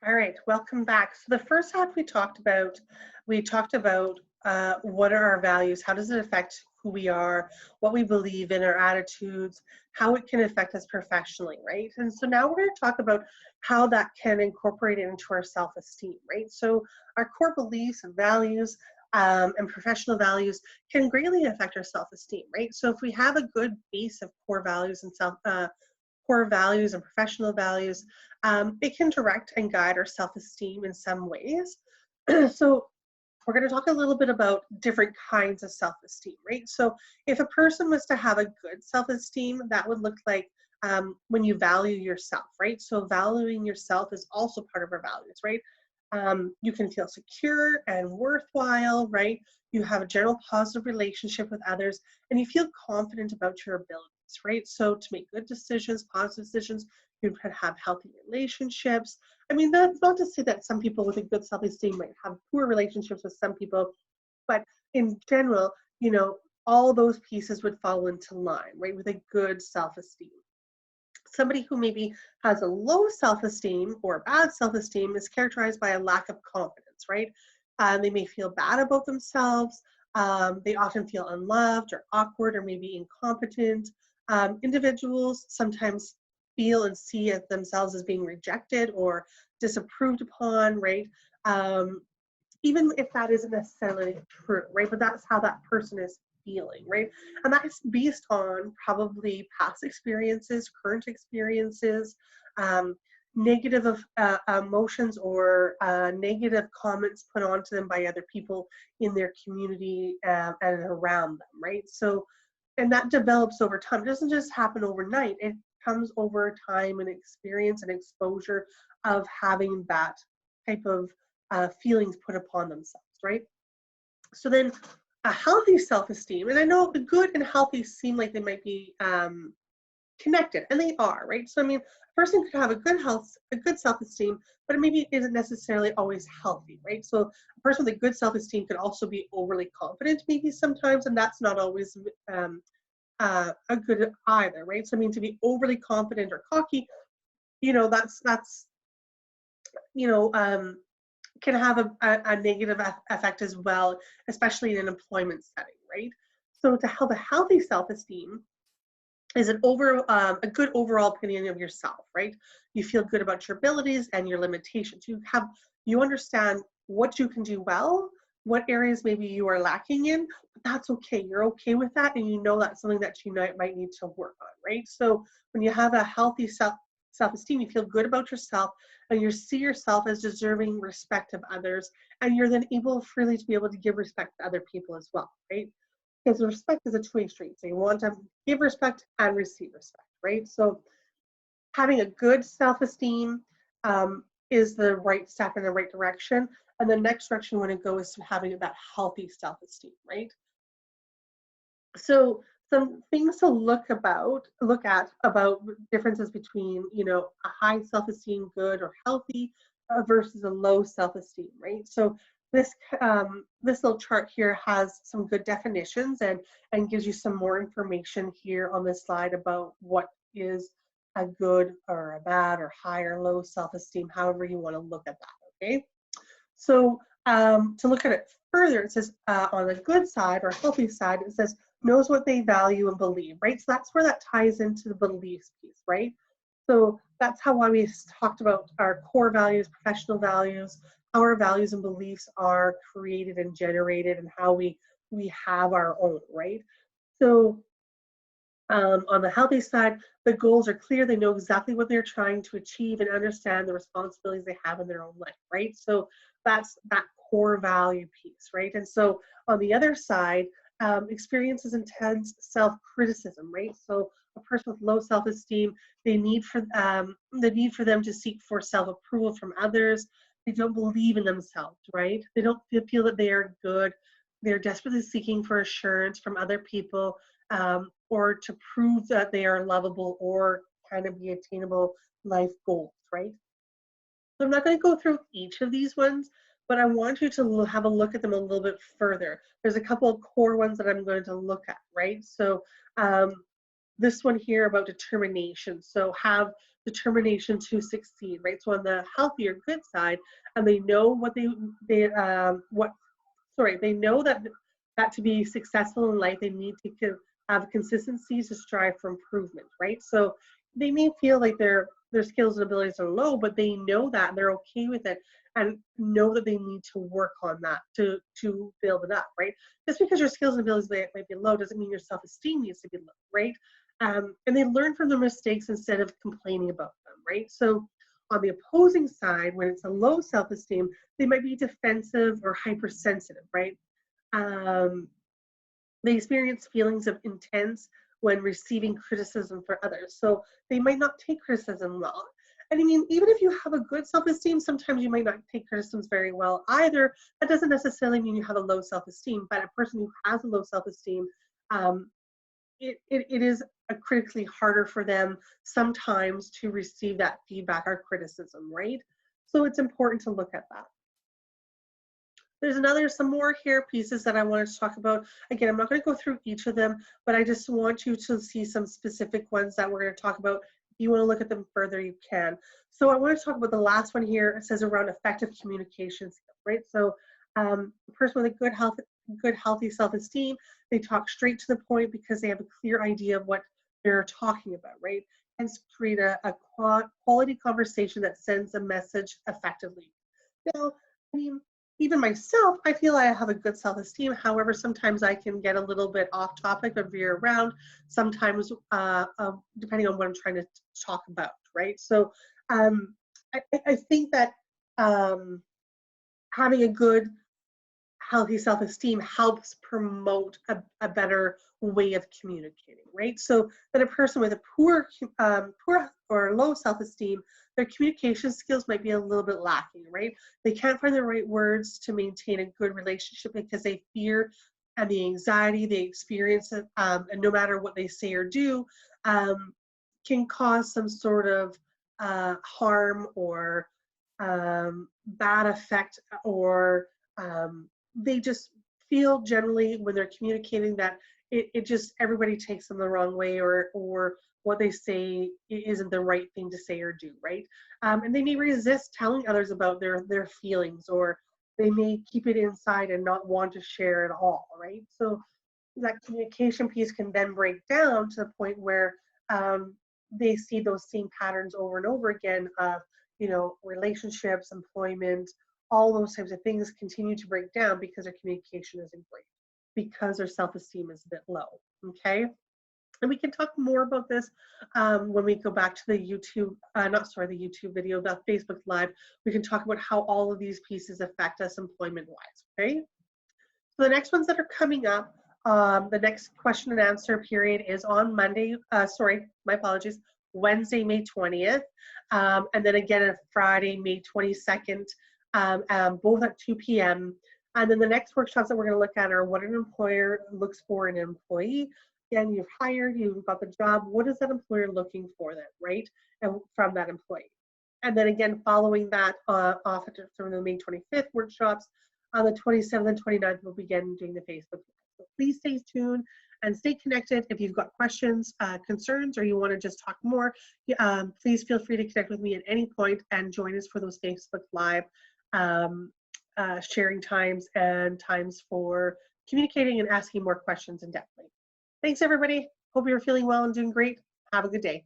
All right, welcome back. So the first half we talked about what are our values, how does it affect who we are, what we believe in, our attitudes, how it can affect us professionally, right? And so now we're going to talk about how that can incorporate it into our self-esteem, right? So our core beliefs and values and professional values can greatly affect our self-esteem, right? So if we have a good base of core values and professional values, it can direct and guide our self-esteem in some ways. So we're going to talk a little bit about different kinds of self-esteem, right? So if a person was to have a good self-esteem, that would look like when you value yourself, right? So valuing yourself is also part of our values, right? You can feel secure and worthwhile, right? You have a general positive relationship with others, and you feel confident about your abilities, right? So to make good decisions, positive decisions, you can have healthy relationships. I mean, that's not to say that some people with a good self-esteem might have poor relationships with some people, but in general, all those pieces would fall into line, right, with a good self-esteem. Somebody who maybe has a low self-esteem or bad self-esteem is characterized by a lack of confidence, right? They may feel bad about themselves. They often feel unloved or awkward or maybe incompetent. Individuals sometimes feel and see themselves as being rejected or disapproved upon, right? Um, Even if that isn't necessarily true, right? But that's how that person is feeling, right? And that's based on probably past experiences, current experiences, um, negative emotions or negative comments put onto them by other people in their community and around them, right? So, and that develops over time. It doesn't just happen overnight. It comes over time and experience and exposure of having that type of feelings put upon themselves, right? So then a healthy self-esteem, and I know the good and healthy seem like they might be connected, and they are, right? So I mean, a person could have a good self-esteem, but it maybe isn't necessarily always healthy, right? So a person with a good self-esteem could also be overly confident, maybe sometimes, and that's not always a good either, right? So I mean, to be overly confident or cocky, that's you know can have a negative effect as well, especially in an employment setting, right? So to have a healthy self-esteem is a good overall opinion of yourself, right? You feel good about your abilities and your limitations. You understand what you can do well, what areas maybe you are lacking in, but that's okay. You're okay with that, and you know that's something that you might need to work on, right? So when you have a healthy self-esteem, you feel good about yourself, and you see yourself as deserving respect of others, and you're then able freely to be able to give respect to other people as well, right? Because respect is a two-way street. So you want to give respect and receive respect, right? So having a good self-esteem is the right step in the right direction. And the next direction you want to go is to having that healthy self-esteem, right? So some things to look at about differences between, a high self-esteem, good or healthy, versus a low self-esteem, right? So this little chart here has some good definitions and gives you some more information here on this slide about what is a good or a bad or high or low self-esteem, however you want to look at that, okay? So to look at it further, it says on the good side or healthy side, it says knows what they value and believe, right? So that's where that ties into the beliefs piece, right? So that's why we talked about our core values, professional values, how our values and beliefs are created and generated, and how we have our own, right? So on the healthy side, the goals are clear. They know exactly what they're trying to achieve and understand the responsibilities they have in their own life, right? So that's that core value piece, right? And so on the other side, experiences intense self-criticism, right? So a person with low self-esteem, the need for them to seek for self-approval from others. They don't believe in themselves, right? They don't feel that they are good. They're desperately seeking for assurance from other people, or to prove that they are lovable or kind of be attainable life goals, right? So I'm not going to go through each of these ones, but I want you to have a look at them a little bit further. There's a couple of core ones that I'm going to look at, right? So This one here about determination. So have determination to succeed, right? So on the healthier good side, and they know what they know that to be successful in life, they need to have consistency to strive for improvement, right? So they may feel like their skills and abilities are low, but they know that and they're okay with it and know that they need to work on that to build it up, right? Just because your skills and abilities might be low doesn't mean your self-esteem needs to be low, right? And they learn from their mistakes instead of complaining about them, right? So on the opposing side, when it's a low self-esteem, they might be defensive or hypersensitive, right? Um, they experience feelings of intense when receiving criticism for others. So they might not take criticism well. And I mean, even if you have a good self-esteem, sometimes you might not take criticisms very well either. That doesn't necessarily mean you have a low self-esteem, but a person who has a low self-esteem, um, it is critically harder for them sometimes to receive that feedback or criticism, right? So it's important to look at that. There's some more here pieces that I wanted to talk about. Again, I'm not going to go through each of them, but I just want you to see some specific ones that we're going to talk about. If you want to look at them further, you can. So I want to talk about the last one here. It says around effective communication skills, right? So a person with a good healthy self-esteem, they talk straight to the point because they have a clear idea of what they're talking about, right? And create a quality conversation that sends a message effectively. Now, I mean, even myself, I feel I have a good self-esteem. However, sometimes I can get a little bit off topic or veer around, sometimes depending on what I'm trying to talk about, right? So I think that having a good healthy self-esteem helps promote a better way of communicating, right? So that a person with a poor or low self-esteem, their communication skills might be a little bit lacking, right? They can't find the right words to maintain a good relationship because they fear and the anxiety they experience, and no matter what they say or do, can cause some sort of harm or bad effect, or they just feel generally when they're communicating that it just everybody takes them the wrong way, or what they say isn't the right thing to say or do, right? And they may resist telling others about their feelings, or they may keep it inside and not want to share at all, right? So that communication piece can then break down to the point where they see those same patterns over and over again of, relationships, employment, all those types of things continue to break down because their communication isn't great, because their self-esteem is a bit low, okay? And we can talk more about this when we go back to the YouTube, the YouTube video, the Facebook Live. We can talk about how all of these pieces affect us employment-wise, okay? So the next ones that are coming up, the next question and answer period is on Monday, my apologies, Wednesday, May 20th, and then again on Friday, May 22nd, both at 2 p.m. And then the next workshops that we're going to look at are what an employer looks for in an employee. Again, you've hired, you've got the job. What is that employer looking for then, right? And from that employee. And then again, following that off from the May 25th workshops, on the 27th and 29th, we'll begin doing the Facebook Live. So please stay tuned and stay connected. If you've got questions, concerns, or you want to just talk more, please feel free to connect with me at any point and join us for those Facebook Live sharing times and times for communicating and asking more questions in depth. Thanks, everybody. Hope you're feeling well and doing great. Have a good day.